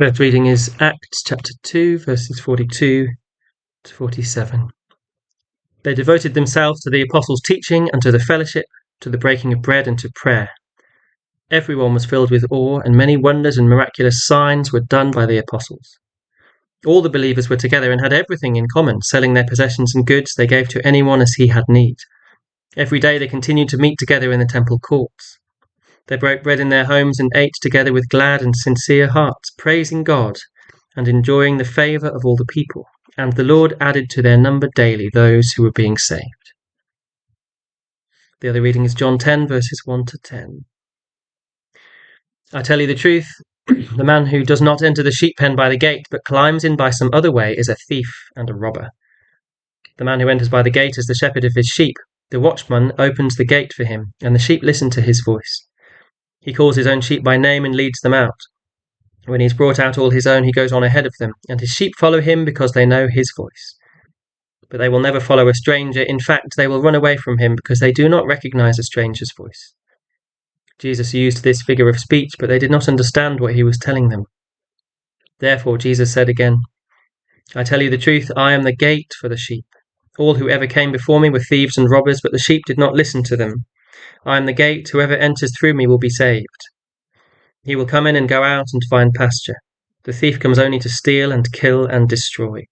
First reading is Acts chapter 2, verses 42 to 47. They devoted themselves to the apostles' teaching and to the fellowship, to the breaking of bread and to prayer. Everyone was filled with awe, and many wonders and miraculous signs were done by the apostles. All the believers were together and had everything in common. Selling their possessions and goods, they gave to anyone as he had need. Every day they continued to meet together in the temple courts. They broke bread in their homes and ate together with glad and sincere hearts, praising God and enjoying the favour of all the people. And the Lord added to their number daily those who were being saved. The other reading is John 10, verses 1 to 10. I tell you the truth, the man who does not enter the sheep pen by the gate, but climbs in by some other way, is a thief and a robber. The man who enters by the gate is the shepherd of his sheep. The watchman opens the gate for him, and the sheep listen to his voice. He calls his own sheep by name and leads them out. When he's brought out all his own, he goes on ahead of them, and his sheep follow him because they know his voice. But they will never follow a stranger. In fact, they will run away from him because they do not recognize a stranger's voice. Jesus used this figure of speech, but they did not understand what he was telling them. Therefore, Jesus said again, I tell you the truth, I am the gate for the sheep. All who ever came before me were thieves and robbers, but the sheep did not listen to them. I am the gate, whoever enters through me will be saved. He will come in and go out and find pasture. The thief comes only to steal and kill and destroy.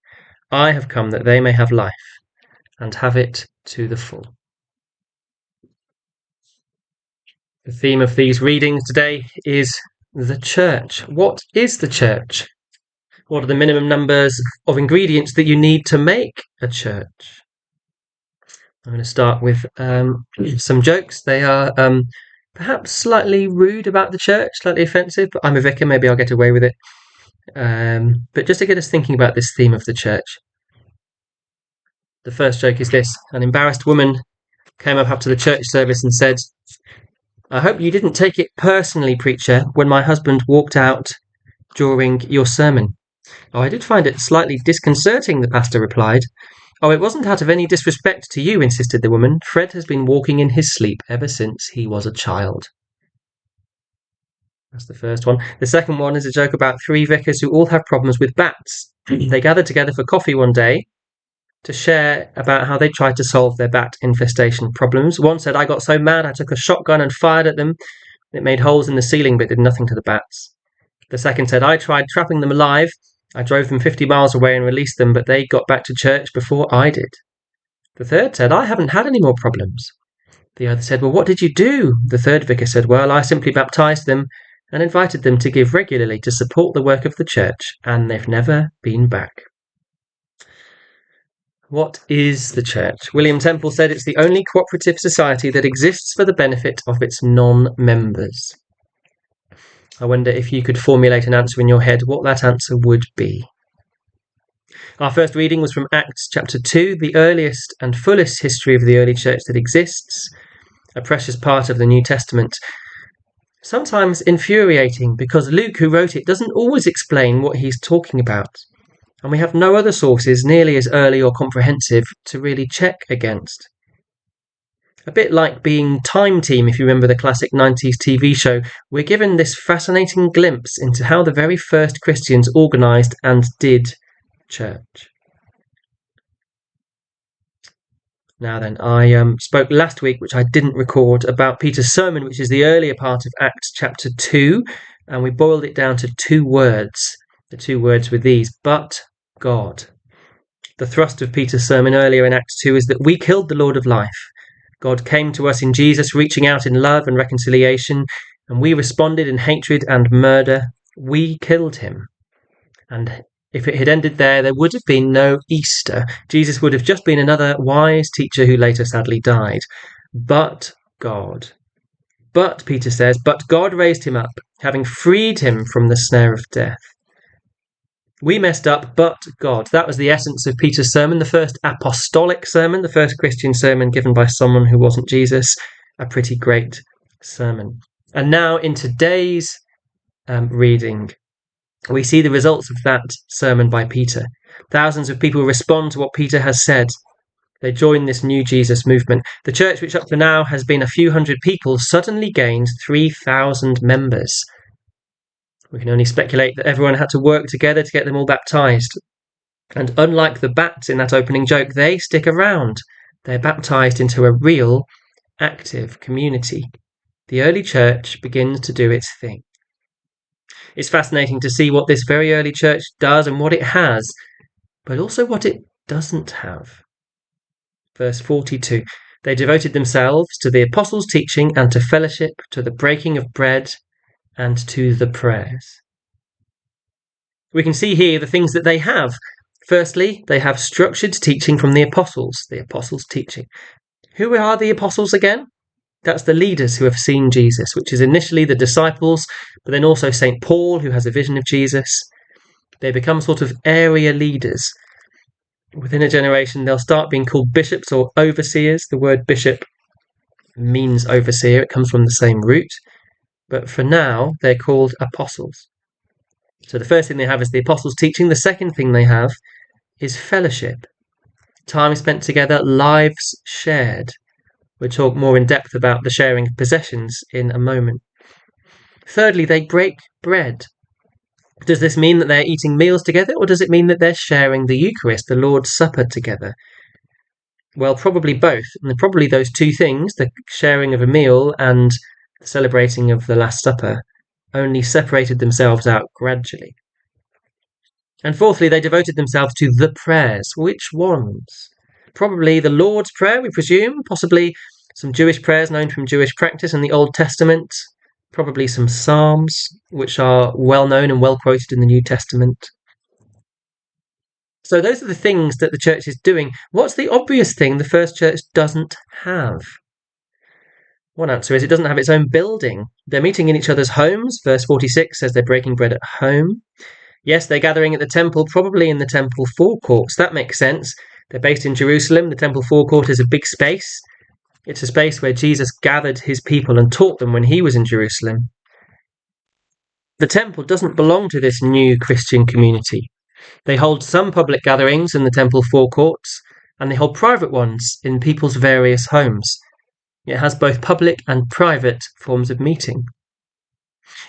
I have come that they may have life, and have it to the full. The theme of these readings today is the church. What is the church? What are the minimum numbers of ingredients that you need to make a church? I'm going to start with some jokes. They are perhaps slightly rude about the church, slightly offensive, but I'm a vicar, maybe I'll get away with it. But just to get us thinking about this theme of the church. The first joke is this. An embarrassed woman came up after the church service and said, I hope you didn't take it personally, preacher, when my husband walked out during your sermon. Oh, I did find it slightly disconcerting, the pastor replied. Oh, it wasn't out of any disrespect to you, insisted the woman. Fred has been walking in his sleep ever since he was a child. That's the first one. The second one is a joke about three vicars who all have problems with bats. They gathered together for coffee one day to share about how they tried to solve their bat infestation problems. One said, I got so mad I took a shotgun and fired at them. It made holes in the ceiling but did nothing to the bats. The second said, I tried trapping them alive. I drove them 50 miles away and released them, but they got back to church before I did. The third said, I haven't had any more problems. The other said, well, what did you do? The third vicar said, well, I simply baptized them and invited them to give regularly to support the work of the church, and they've never been back. What is the church? William Temple said it's the only cooperative society that exists for the benefit of its non-members. I wonder if you could formulate an answer in your head, what that answer would be. Our first reading was from Acts chapter 2, the earliest and fullest history of the early church that exists, a precious part of the New Testament. Sometimes infuriating, because Luke, who wrote it, doesn't always explain what he's talking about, and we have no other sources nearly as early or comprehensive to really check against. A bit like being Time Team, if you remember the classic 90s TV show, we're given this fascinating glimpse into how the very first Christians organised and did church. Now then, I spoke last week, which I didn't record, about Peter's sermon, which is the earlier part of Acts chapter 2, and we boiled it down to two words. The two words were these, but God. The thrust of Peter's sermon earlier in Acts 2 is that we killed the Lord of life. God came to us in Jesus, reaching out in love and reconciliation, and we responded in hatred and murder. We killed him. And if it had ended there, there would have been no Easter. Jesus would have just been another wise teacher who later sadly died. But God. But, Peter says, but God raised him up, having freed him from the snare of death. We messed up, but God. That was the essence of Peter's sermon, the first apostolic sermon, the first Christian sermon given by someone who wasn't Jesus. A pretty great sermon. And now in today's reading, we see the results of that sermon by Peter. Thousands of people respond to what Peter has said. They join this new Jesus movement. The church, which up to now has been a few hundred people, suddenly gains 3,000 members. We can only speculate that everyone had to work together to get them all baptized. And unlike the bats in that opening joke, they stick around. They're baptized into a real, active community. The early church begins to do its thing. It's fascinating to see what this very early church does and what it has, but also what it doesn't have. Verse 42, they devoted themselves to the apostles' teaching and to fellowship, to the breaking of bread and to the prayers. We can see here the things that they have. Firstly, they have structured teaching from the apostles' teaching. Who are the apostles again? That's the leaders who have seen Jesus, which is initially the disciples, but then also St. Paul, who has a vision of Jesus. They become sort of area leaders. Within a generation, they'll start being called bishops or overseers. The word bishop means overseer. It comes from the same root. But for now, they're called apostles. So the first thing they have is the apostles' teaching. The second thing they have is fellowship. Time spent together, lives shared. We'll talk more in depth about the sharing of possessions in a moment. Thirdly, they break bread. Does this mean that they're eating meals together, or does it mean that they're sharing the Eucharist, the Lord's Supper, together? Well, probably both. And probably those two things, the sharing of a meal and the celebrating of the Last Supper, only separated themselves out gradually. And fourthly, they devoted themselves to the prayers. Which ones? Probably the Lord's Prayer, we presume, possibly some Jewish prayers known from Jewish practice in the Old Testament, probably some Psalms, which are well known and well quoted in the New Testament. So those are the things that the church is doing. What's the obvious thing the first church doesn't have? One answer is it doesn't have its own building. They're meeting in each other's homes. Verse 46 says they're breaking bread at home. Yes, they're gathering at the temple, probably in the temple forecourts. That makes sense. They're based in Jerusalem. The temple forecourt is a big space. It's a space where Jesus gathered his people and taught them when he was in Jerusalem. The temple doesn't belong to this new Christian community. They hold some public gatherings in the temple forecourts, and they hold private ones in people's various homes. It has both public and private forms of meeting.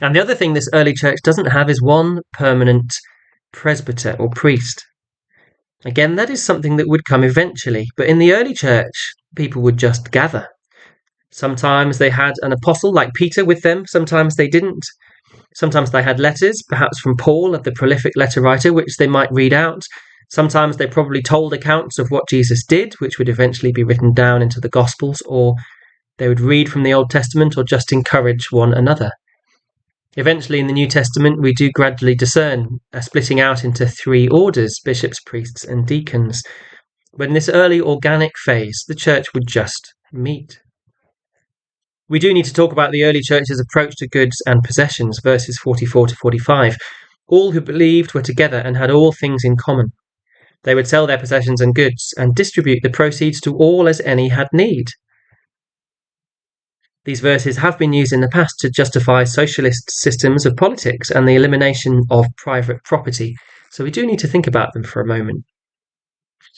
And the other thing this early church doesn't have is one permanent presbyter or priest. Again, that is something that would come eventually, but in the early church, people would just gather. Sometimes they had an apostle like Peter with them, sometimes they didn't. Sometimes they had letters, perhaps from Paul, the prolific letter writer, which they might read out. Sometimes they probably told accounts of what Jesus did, which would eventually be written down into the Gospels, or they would read from the Old Testament or just encourage one another. Eventually, in the New Testament, we do gradually discern a splitting out into three orders, bishops, priests, and deacons. But in this early organic phase, the church would just meet. We do need to talk about the early church's approach to goods and possessions, verses 44 to 45. All who believed were together and had all things in common. They would sell their possessions and goods and distribute the proceeds to all as any had need. These verses have been used in the past to justify socialist systems of politics and the elimination of private property, so we do need to think about them for a moment.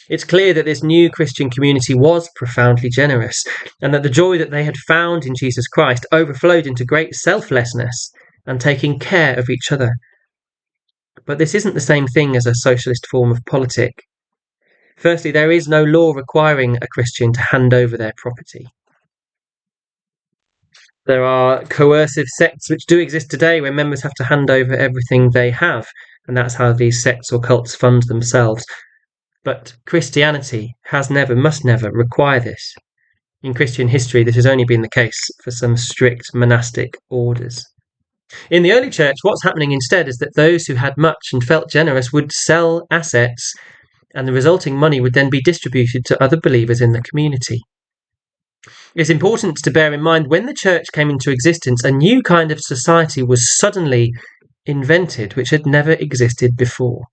It's clear that this new Christian community was profoundly generous, and that the joy that they had found in Jesus Christ overflowed into great selflessness and taking care of each other. But this isn't the same thing as a socialist form of politic. Firstly, there is no law requiring a Christian to hand over their property. There are coercive sects which do exist today where members have to hand over everything they have, and that's how these sects or cults fund themselves. But Christianity has never, must never require this. In Christian history, this has only been the case for some strict monastic orders. In the early church, what's happening instead is that those who had much and felt generous would sell assets, and the resulting money would then be distributed to other believers in the community. It's important to bear in mind when the church came into existence, a new kind of society was suddenly invented which had never existed before.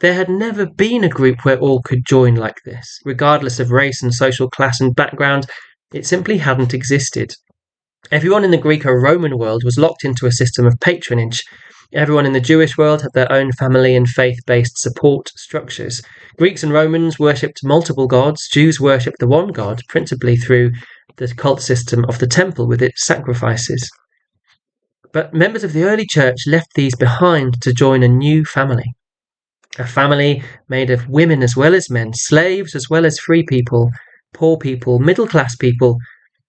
There had never been a group where all could join like this, regardless of race and social class and background. It simply hadn't existed. Everyone in the Greek or Roman world was locked into a system of patronage. Everyone in the Jewish world had their own family and faith-based support structures. Greeks and Romans worshipped multiple gods. Jews worshipped the one God, principally through the cult system of the temple with its sacrifices. But members of the early church left these behind to join a new family. A family made of women as well as men, slaves as well as free people, poor people, middle-class people,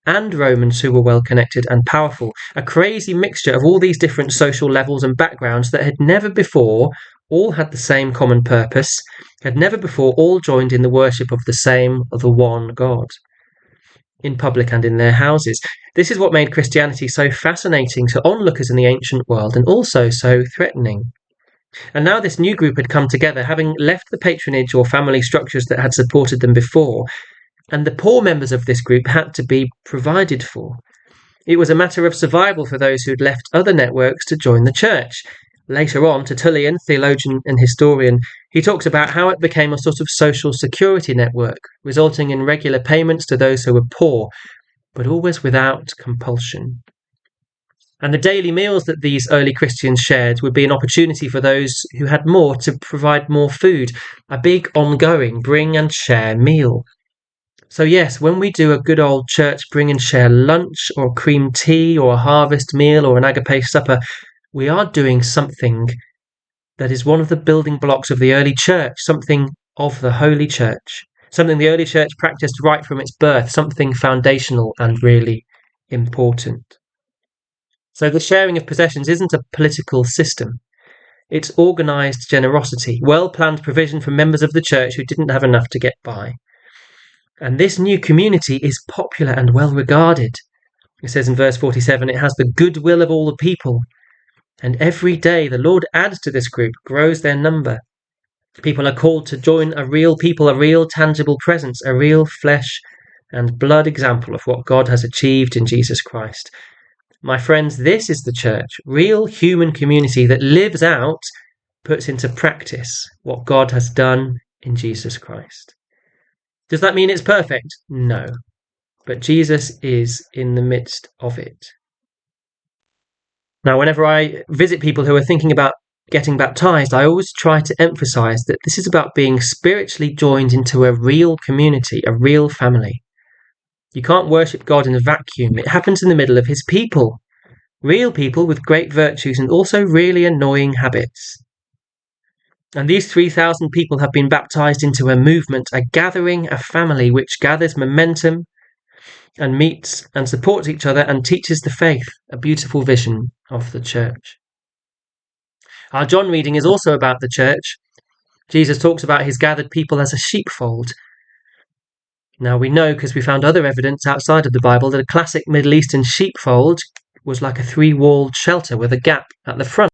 and Romans who were well-connected and powerful. A crazy mixture of all these different social levels and backgrounds that had never before all had the same common purpose, had never before all joined in the worship of the one God, in public and in their houses. This is what made Christianity so fascinating to onlookers in the ancient world, and also so threatening. And now this new group had come together, having left the patronage or family structures that had supported them before, and the poor members of this group had to be provided for. It was a matter of survival for those who'd left other networks to join the church. Later on, Tertullian, theologian and historian, he talks about how it became a sort of social security network, resulting in regular payments to those who were poor, but always without compulsion. And the daily meals that these early Christians shared would be an opportunity for those who had more to provide more food, a big ongoing bring and share meal. So yes, when we do a good old church bring and share lunch or cream tea or a harvest meal or an agape supper, we are doing something that is one of the building blocks of the early church, something of the Holy Church, something the early church practiced right from its birth, something foundational and really important. So the sharing of possessions isn't a political system. It's organised generosity, well-planned provision for members of the church who didn't have enough to get by. And this new community is popular and well regarded. It says in verse 47, it has the goodwill of all the people. And every day the Lord adds to this group, grows their number. People are called to join a real people, a real tangible presence, a real flesh and blood example of what God has achieved in Jesus Christ. My friends, this is the church, real human community that lives out, puts into practice what God has done in Jesus Christ. Does that mean it's perfect? No. But Jesus is in the midst of it. Now, whenever I visit people who are thinking about getting baptized, I always try to emphasize that this is about being spiritually joined into a real community, a real family. You can't worship God in a vacuum. It happens in the middle of his people. Real people with great virtues and also really annoying habits. And these 3,000 people have been baptized into a movement, a gathering, a family which gathers momentum and meets and supports each other and teaches the faith, a beautiful vision of the church. Our John reading is also about the church. Jesus talks about his gathered people as a sheepfold. Now we know, because we found other evidence outside of the Bible, that a classic Middle Eastern sheepfold was like a 3-walled shelter with a gap at the front.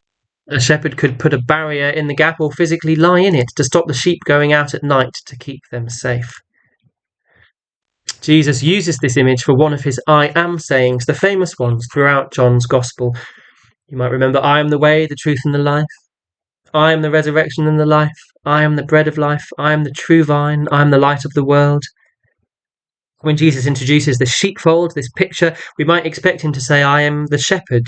A shepherd could put a barrier in the gap or physically lie in it to stop the sheep going out at night to keep them safe. Jesus uses this image for one of his I am sayings, the famous ones throughout John's Gospel. You might remember, I am the way, the truth and the life. I am the resurrection and the life. I am the bread of life. I am the true vine. I am the light of the world. When Jesus introduces the sheepfold, this picture, we might expect him to say, I am the shepherd.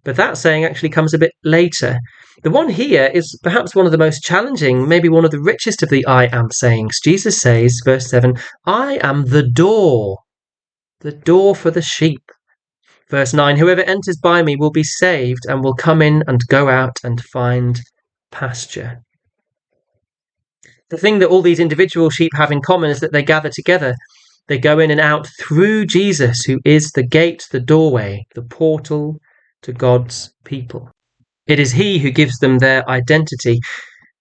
But that saying actually comes a bit later. The one here is perhaps one of the most challenging, maybe one of the richest of the I am sayings. Jesus says, verse 7, I am the door for the sheep. Verse 9, whoever enters by me will be saved and will come in and go out and find pasture. The thing that all these individual sheep have in common is that they gather together. They go in and out through Jesus, who is the gate, the doorway, the portal to God's people. It is he who gives them their identity.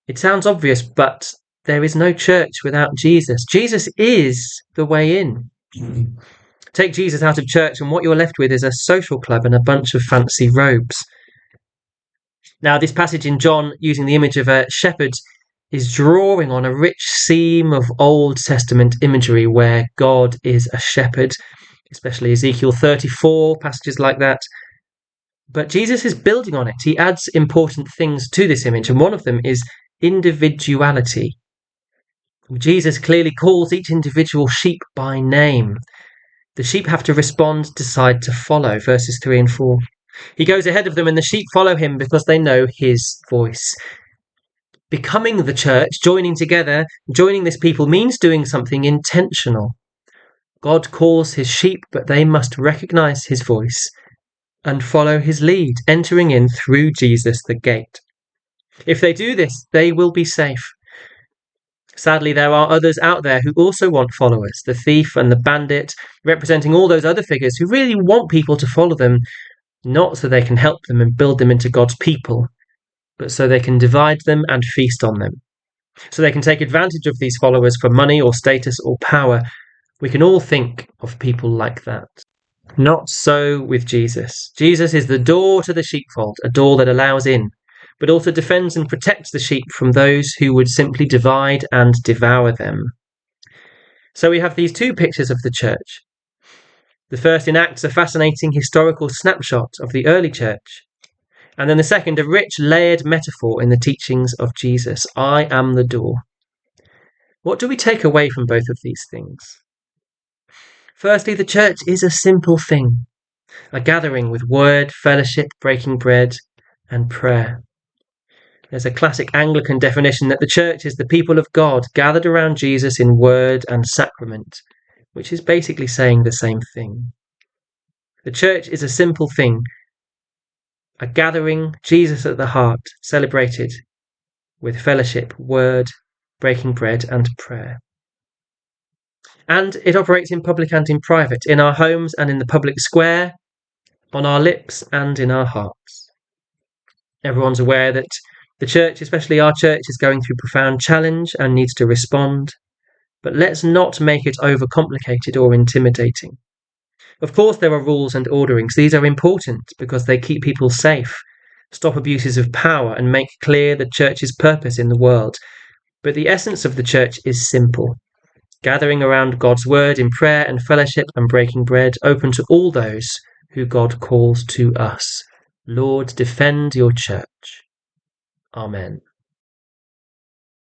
It sounds obvious, but there is no church without Jesus. Jesus is the way in. Take Jesus out of church and what you're left with is a social club and a bunch of fancy robes. Now, this passage in John, using the image of a shepherd, is drawing on a rich seam of Old Testament imagery where God is a shepherd, especially Ezekiel 34, passages like that. But Jesus is building on it. He adds important things to this image, and one of them is individuality. Jesus clearly calls each individual sheep by name. The sheep have to respond, decide to follow, verses 3 and 4. He goes ahead of them, and the sheep follow him because they know his voice. Becoming the church, joining together, joining this people means doing something intentional. God calls his sheep, but they must recognize his voice and follow his lead, entering in through Jesus the gate. If they do this, they will be safe. Sadly, there are others out there who also want followers, the thief and the bandit, representing all those other figures who really want people to follow them, not so they can help them and build them into God's people, but so they can divide them and feast on them. So they can take advantage of these followers for money or status or power. We can all think of people like that. Not so with Jesus. Jesus is the door to the sheepfold, a door that allows in, but also defends and protects the sheep from those who would simply divide and devour them. So we have these two pictures of the church. The first enacts a fascinating historical snapshot of the early church, and then the second, a rich, layered metaphor in the teachings of Jesus. I am the door. What do we take away from both of these things? Firstly, the church is a simple thing, a gathering with word, fellowship, breaking bread, and prayer. There's a classic Anglican definition that the church is the people of God gathered around Jesus in word and sacrament, which is basically saying the same thing. The church is a simple thing, a gathering, Jesus at the heart, celebrated with fellowship, word, breaking bread, and prayer. And it operates in public and in private, in our homes and in the public square, on our lips and in our hearts. Everyone's aware that the church, especially our church, is going through profound challenge and needs to respond, but let's not make it overcomplicated or intimidating. Of course, there are rules and orderings. These are important because they keep people safe, stop abuses of power, and make clear the church's purpose in the world. But the essence of the church is simple. Gathering around God's word in prayer and fellowship and breaking bread, open to all those who God calls to us. Lord, defend your church. Amen.